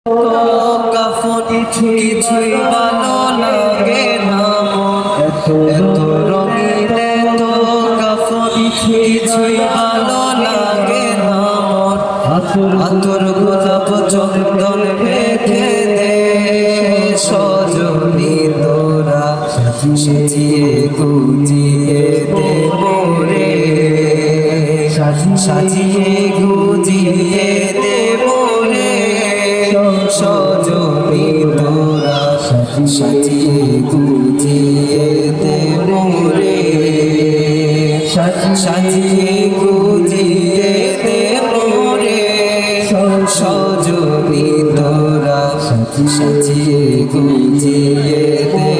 কাফনি কিছুই ভালো লাগে না এত রঙিন তো কাফনি কিছুই ভালো লাগে না আতর গোলাপ চন্দন মেখে দে সজনী তোরা সাজিয়ে গুজিয়ে দে মোরে সাজিয়ে গুজিয়ে দে মোরে সজনী তোরা সাজিয়ে গুজিয়ে দে মোরে সাজিয়ে গুজিয়ে দে মোরে সজনী তোরা সাজিয়ে গুজিয়ে দে